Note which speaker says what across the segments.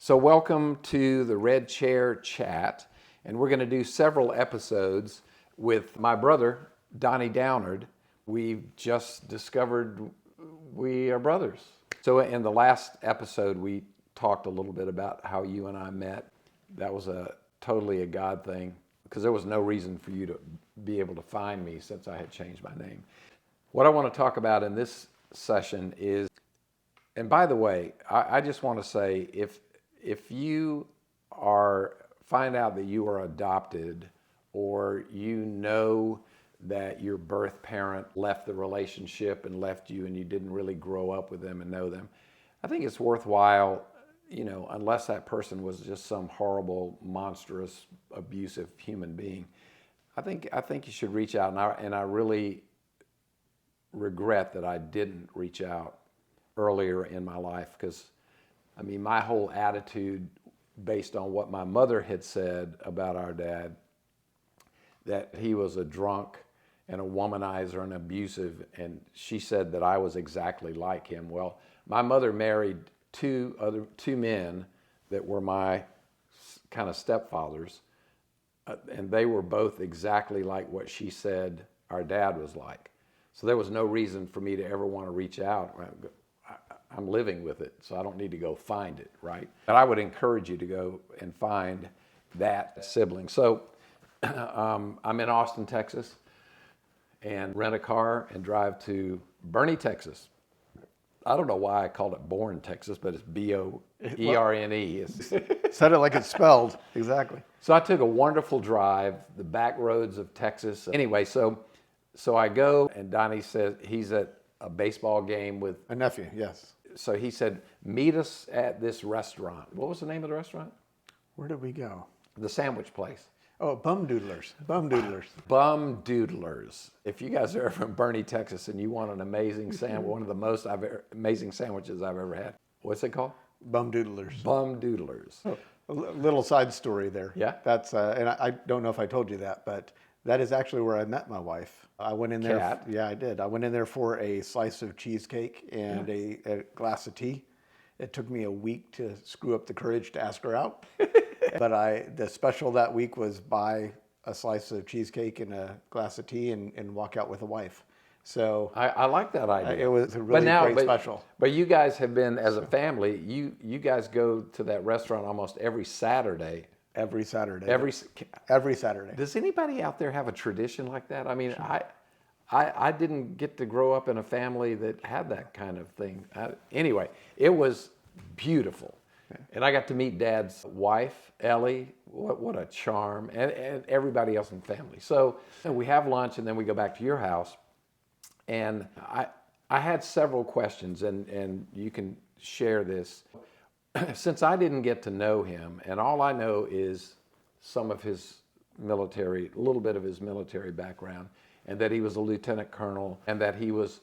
Speaker 1: So welcome to the Red Chair Chat, and we're going to do several episodes with my brother, Donny Downard. We've just discovered we are brothers. So in the last episode, we talked a little bit about how you and I met. That was totally a God thing, because there was no reason for you to be able to find me since I had changed my name. What I want to talk about in this session is, and by the way, I just want to say, if you find out that you are adopted, or you know that your birth parent left the relationship and left you and you didn't really grow up with them and know them, I think it's worthwhile, unless that person was just some horrible, monstrous, abusive human being. I think you should reach out, and I really regret that I didn't reach out earlier in my life, because my whole attitude, based on what my mother had said about our dad, that he was a drunk and a womanizer and abusive, and she said that I was exactly like him. Well, my mother married two men that were my kind of stepfathers, and they were both exactly like what she said our dad was like. So there was no reason for me to ever want to reach out. I'm living with it, so I don't need to go find it, right? But I would encourage you to go and find that sibling. So I'm in Austin, Texas, and rent a car and drive to Boerne, Texas. I don't know why I called it Bourne, Texas, but it's B-O-E-R-N-E.
Speaker 2: Said it like it's spelled. Exactly.
Speaker 1: So I took a wonderful drive, the back roads of Texas. Anyway, so I go, and Donnie says he's at a baseball game with
Speaker 2: A nephew, yes.
Speaker 1: So he said, meet us at this restaurant. What was the name of the restaurant?
Speaker 2: Where did we go?
Speaker 1: The sandwich place.
Speaker 2: Oh, Bum Doodlers. Bum Doodlers.
Speaker 1: Bum Doodlers. If you guys are from Boerne, Texas, and you want an amazing sandwich, one of the most amazing sandwiches I've ever had. What's it called?
Speaker 2: Bum Doodlers.
Speaker 1: Bum Doodlers.
Speaker 2: Oh, a little side story there.
Speaker 1: Yeah?
Speaker 2: That's, and I don't know if I told you that, but that is actually where I met my wife. I went in there.
Speaker 1: Cat.
Speaker 2: Yeah, I did. I went in there for a slice of cheesecake and a glass of tea. It took me a week to screw up the courage to ask her out. But the special that week was buy a slice of cheesecake and a glass of tea and walk out with a wife. So
Speaker 1: I like that idea.
Speaker 2: it was a really great special.
Speaker 1: But you guys have been, as a family, you guys go to that restaurant almost every Saturday.
Speaker 2: Every Saturday.
Speaker 1: Every
Speaker 2: Saturday.
Speaker 1: Does anybody out there have a tradition like that? I didn't get to grow up in a family that had that kind of thing. Anyway, it was beautiful. Okay. And I got to meet Dad's wife, Ellie. What a charm. And everybody else in the family. So we have lunch, and then we go back to your house. And I had several questions, and you can share this. Since I didn't get to know him, and all I know is some of his military, a little bit of his military background, and that he was a lieutenant colonel, and that he was,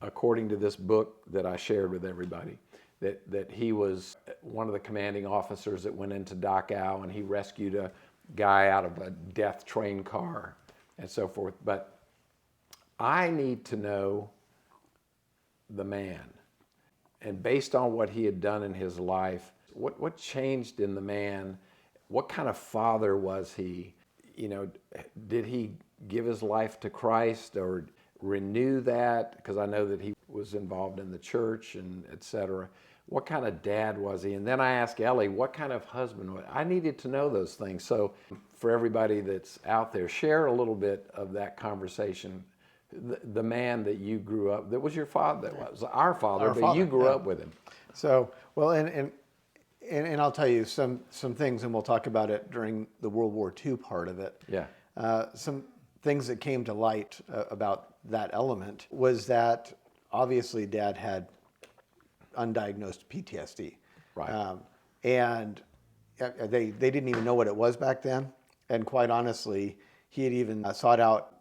Speaker 1: according to this book that I shared with everybody, that he was one of the commanding officers that went into Dachau, and he rescued a guy out of a death train car and so forth. But I need to know the man. And based on what he had done in his life, what changed in the man? What kind of father was he? Did he give his life to Christ or renew that? Because I know that he was involved in the church and et cetera. What kind of dad was he? And then I asked Ellie, what kind of husband was he? I needed to know those things. So for everybody that's out there, share a little bit of that conversation. The man that you grew up, that was your father, that was our father, but you grew up with him.
Speaker 2: So, well, and I'll tell you some things, and we'll talk about it during the World War II part of it.
Speaker 1: Yeah.
Speaker 2: Some things that came to light about that element was that obviously Dad had undiagnosed PTSD.
Speaker 1: Right.
Speaker 2: And they didn't even know what it was back then. And quite honestly, he had even sought out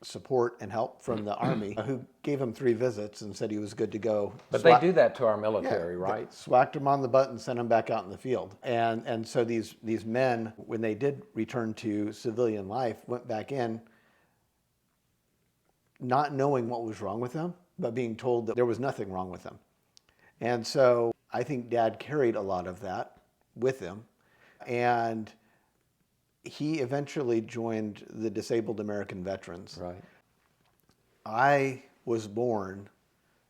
Speaker 2: support and help from the Army, who gave him 3 visits and said he was good to go.
Speaker 1: But they do that to our military, right?
Speaker 2: Swacked him on the butt and sent him back out in the field. And so these men, when they did return to civilian life, went back in not knowing what was wrong with them, but being told that there was nothing wrong with them. And so I think Dad carried a lot of that with him. And he eventually joined the Disabled American Veterans.
Speaker 1: Right.
Speaker 2: I was born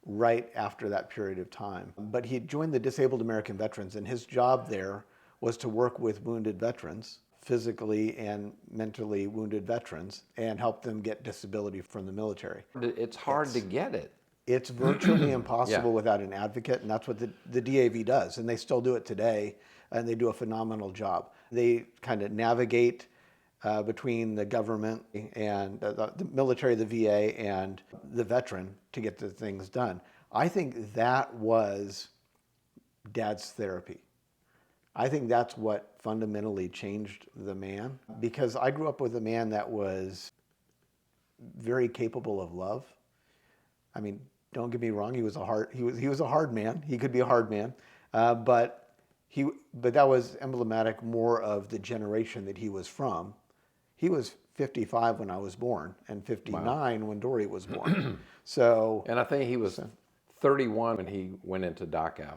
Speaker 2: right after that period of time. But he joined the Disabled American Veterans, and his job there was to work with wounded veterans, physically and mentally wounded veterans, and help them get disability from the military.
Speaker 1: It's hard to get it.
Speaker 2: It's virtually impossible
Speaker 1: Yeah.
Speaker 2: without an advocate, and that's what the DAV does, and they still do it today, and they do a phenomenal job. They kind of navigate between the government and the military, the VA, and the veteran to get the things done. I think that was Dad's therapy. I think that's what fundamentally changed the man, because I grew up with a man that was very capable of love. I mean, don't get me wrong, he was a hard man. He could be a hard man, but that was emblematic more of the generation that he was from. He was 55 when I was born, and 59 when Dory was born. So,
Speaker 1: And I think he was 31 when he went into Dachau.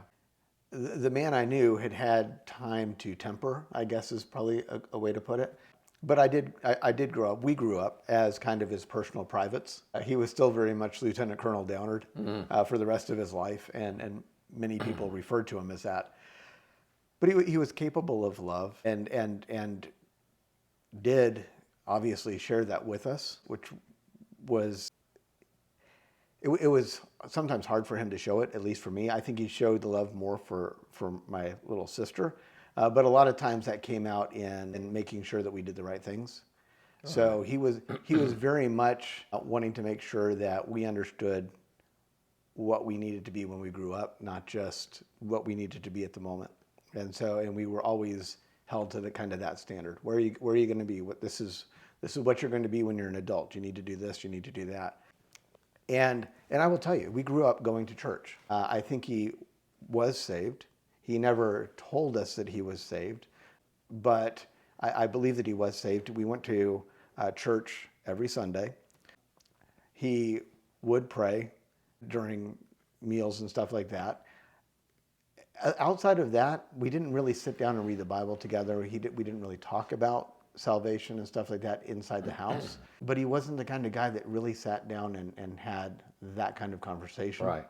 Speaker 2: the man I knew had time to temper, I guess is probably a way to put it. But I did grow up. We grew up as kind of his personal privates. He was still very much Lieutenant Colonel Downard for the rest of his life, and many people referred to him as that. But he was capable of love, and did obviously share that with us, which was it was sometimes hard for him to show it, at least for me. I think he showed the love more for my little sister. But a lot of times that came out in making sure that we did the right things. So he was very much wanting to make sure that we understood what we needed to be when we grew up, not just what we needed to be at the moment. And we were always held to the kind of that standard. Where are you going to be? This is what you're going to be when you're an adult. You need to do this. You need to do that. And I will tell you, we grew up going to church. I think he was saved. He never told us that he was saved, but I believe that he was saved. We went to church every Sunday. He would pray during meals and stuff like that. Outside of that, we didn't really sit down and read the Bible together. We didn't really talk about salvation and stuff like that inside the house. But he wasn't the kind of guy that really sat down and had that kind of conversation.
Speaker 1: Right.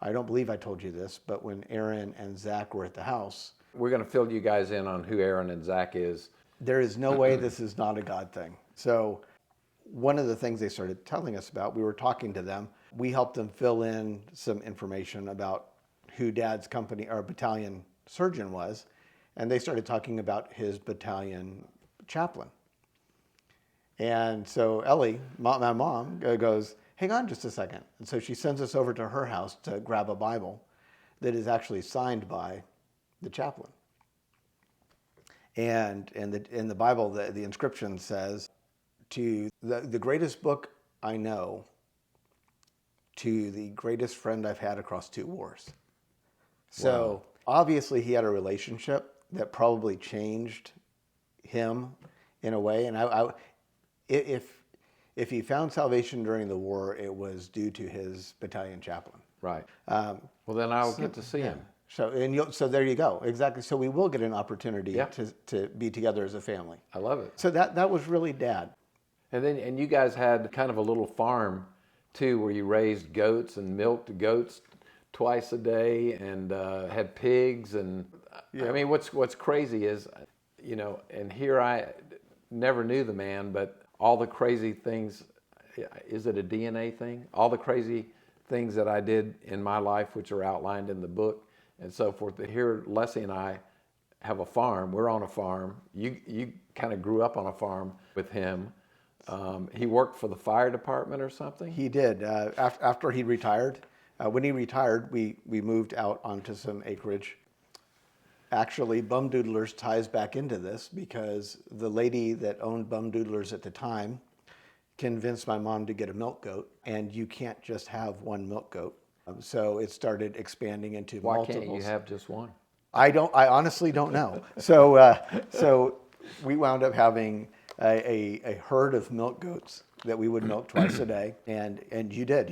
Speaker 2: I don't believe I told you this, but when Aaron and Zach were at the house,
Speaker 1: We're going to fill you guys in on who Aaron and Zach is.
Speaker 2: there is no way this is not a God thing. So one of the things they started telling us about, we were talking to them. We helped them fill in some information about who Dad's company or battalion surgeon was, and they started talking about his battalion chaplain. And so Ellie, my mom, goes, "Hang on just a second." And so she sends us over to her house to grab a Bible that is actually signed by the chaplain. And in the Bible, the inscription says, "To the greatest book I know, to the greatest friend I've had across 2 wars." So obviously he had a relationship that probably changed him in a way. And if he found salvation during the war, it was due to his battalion chaplain.
Speaker 1: Right. Well, then I'll get to see him.
Speaker 2: So there you go. Exactly. So we will get an opportunity
Speaker 1: Yeah.
Speaker 2: to be together as a family.
Speaker 1: I love it.
Speaker 2: So that was really Dad.
Speaker 1: And you guys had kind of a little farm too, where you raised goats and milked goats twice a day, and had pigs. And I mean, what's crazy is, and here I never knew the man, but all the crazy things. Is it a DNA thing? All the crazy things that I did in my life, which are outlined in the book and so forth. Here, Leslie and I have a farm. We're on a farm. You kind of grew up on a farm with him. He worked for the fire department or something?
Speaker 2: He did. After he retired, when he retired, we moved out onto some acreage. Actually, Bum Doodlers ties back into this because the lady that owned Bum Doodlers at the time convinced my mom to get a milk goat, and you can't just have one milk goat. So it started expanding into multiples.
Speaker 1: Why can't you have just one?
Speaker 2: I honestly don't know. So we wound up having a herd of milk goats that we would milk twice a day, and you did.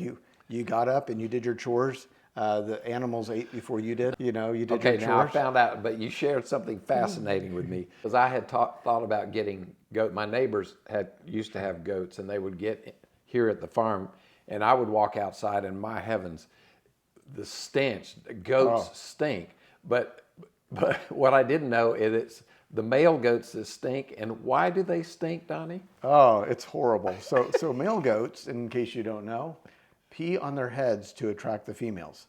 Speaker 2: You got up and you did your chores The animals ate before you did. You know, you did
Speaker 1: Okay,
Speaker 2: your
Speaker 1: now I
Speaker 2: chores.
Speaker 1: found out, but you shared something fascinating with me because I had thought about getting goat. My neighbors used to have goats, and they would get here at the farm, and I would walk outside, and my heavens, the stench. Goats
Speaker 2: Oh.
Speaker 1: stink, but what I didn't know is it's the male goats that stink. And why do they stink, Donnie?
Speaker 2: Oh, it's horrible. So male goats, in case you don't know, pee on their heads to attract the females.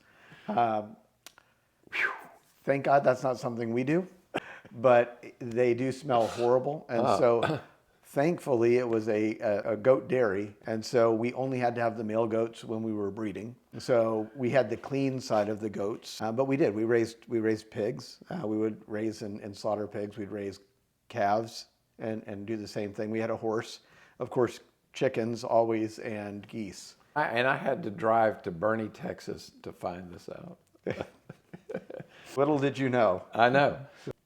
Speaker 2: Thank God that's not something we do, but they do smell horrible. And so thankfully it was a goat dairy. And so we only had to have the male goats when we were breeding. So we had the clean side of the goats, but we did. We raised pigs. We would raise and slaughter pigs. We'd raise calves and do the same thing. We had a horse, of course, chickens always, and geese.
Speaker 1: And I had to drive to Bernie, Texas to find this out.
Speaker 2: Little did you know.
Speaker 1: I know.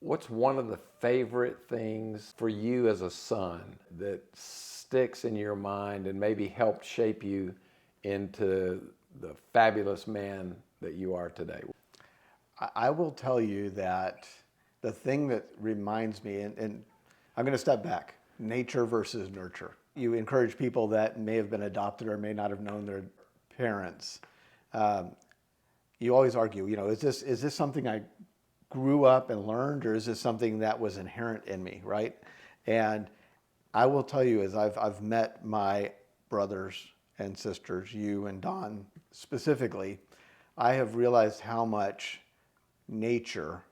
Speaker 1: What's one of the favorite things for you as a son that sticks in your mind and maybe helped shape you into the fabulous man that you are today?
Speaker 2: I will tell you that the thing that reminds me, and I'm going to step back, nature versus nurture. You encourage people that may have been adopted or may not have known their parents. You always argue, you know, is this something I grew up and learned, or is this something that was inherent in me, right? And I will tell you, as I've met my brothers and sisters, you and Don specifically, I have realized how much nature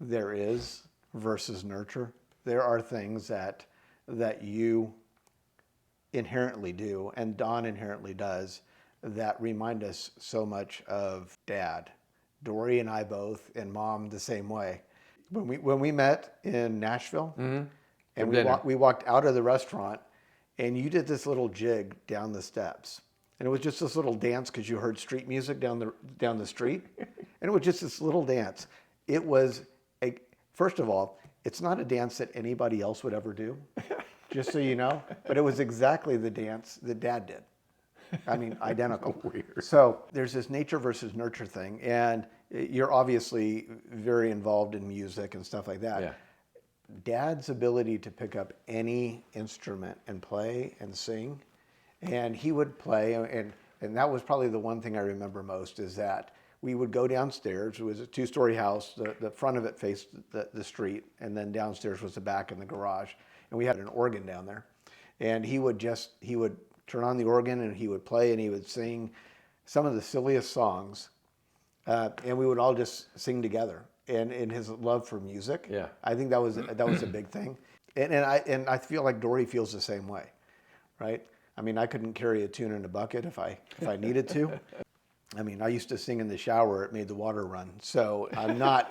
Speaker 2: there is versus nurture. There are things that you inherently do, and Don inherently does, that remind us so much of Dad. Dory and I both, and Mom the same way. When we met in Nashville, and we walked out of the restaurant, and you did this little jig down the steps, and it was just this little dance because you heard street music down the street, and it was just this little dance. It was first of all, it's not a dance that anybody else would ever do, just so you know, but it was exactly the dance that Dad did. I mean, identical.
Speaker 1: Weird.
Speaker 2: So there's this nature versus nurture thing, and you're obviously very involved in music and stuff like that.
Speaker 1: Yeah.
Speaker 2: Dad's ability to pick up any instrument and play and sing, and he would play, and that was probably the one thing I remember most, is that we would go downstairs. It was a two-story house. The front of it faced the street, and then downstairs was the back and the garage, and we had an organ down there, and he would turn on the organ, and he would play, and he would sing some of the silliest songs, and we would all just sing together. And in his love for music,
Speaker 1: Yeah.
Speaker 2: I think that was a big thing. And I feel like Dory feels the same way, right? I mean, I couldn't carry a tune in a bucket if I needed to. I mean, I used to sing in the shower; it made the water run. So I'm not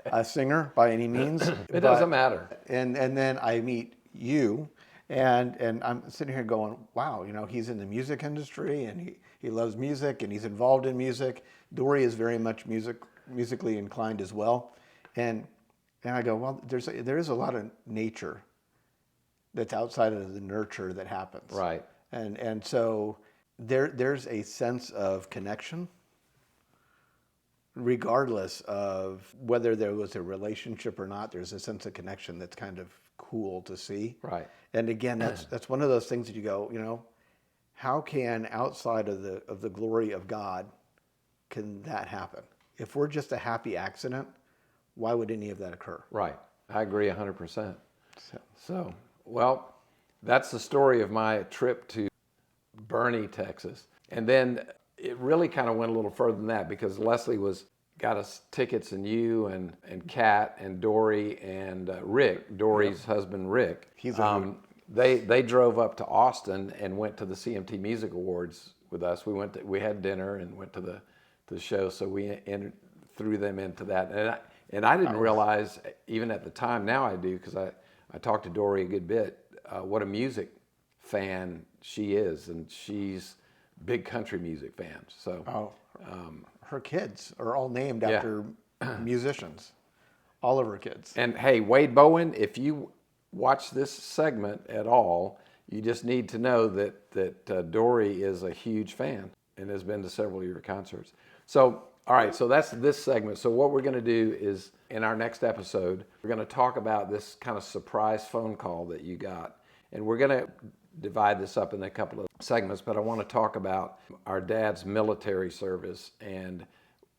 Speaker 2: a singer by any means.
Speaker 1: It doesn't matter.
Speaker 2: And then I meet you. And I'm sitting here going, wow, you know, he's in the music industry, and he loves music, and he's involved in music. Dory is very much musically inclined as well. And I go, well, there is a lot of nature that's outside of the nurture that happens.
Speaker 1: Right.
Speaker 2: And so there's a sense of connection, regardless of whether there was a relationship or not. There's a sense of connection that's kind of cool to see.
Speaker 1: Right.
Speaker 2: And again, that's one of those things that you go, you know, how can outside of the glory of God can that happen? If we're just a happy accident, why would any of that occur?
Speaker 1: Right. I agree 100%. So, well, that's the story of my trip to Bernie, Texas. And then it really kind of went a little further than that, because Leslie got us tickets, and you and Kat and Dory and Rick, Dory's husband Rick.
Speaker 2: He's
Speaker 1: they drove up to Austin and went to the CMT Music Awards with us. We had dinner and went to the show, so we threw them into that. And I didn't realize, even at the time, now I do, because I talked to Dory a good bit, what a music fan she is, and she's big country music fan. So
Speaker 2: her kids are all named after musicians, all of her kids.
Speaker 1: And hey, Wade Bowen, if you watch this segment at all, you just need to know that Dory is a huge fan. and has been to several of your concerts. So, all right, so that's this segment. So what we're going to do is in our next episode, we're going to talk about this kind of surprise phone call that you got. And we're going to divide this up in a couple of segments, but I want to talk about our dad's military service. And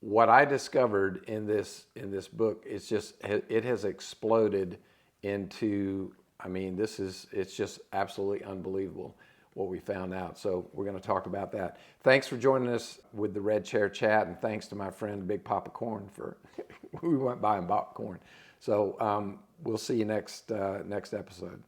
Speaker 1: what I discovered in this book, it has exploded into, I mean, it's just absolutely unbelievable what we found out. So we're going to talk about that. Thanks for joining us with the Red Chair Chat, and thanks to my friend Big Papa Corn for we went by and bought corn. So we'll see you next episode.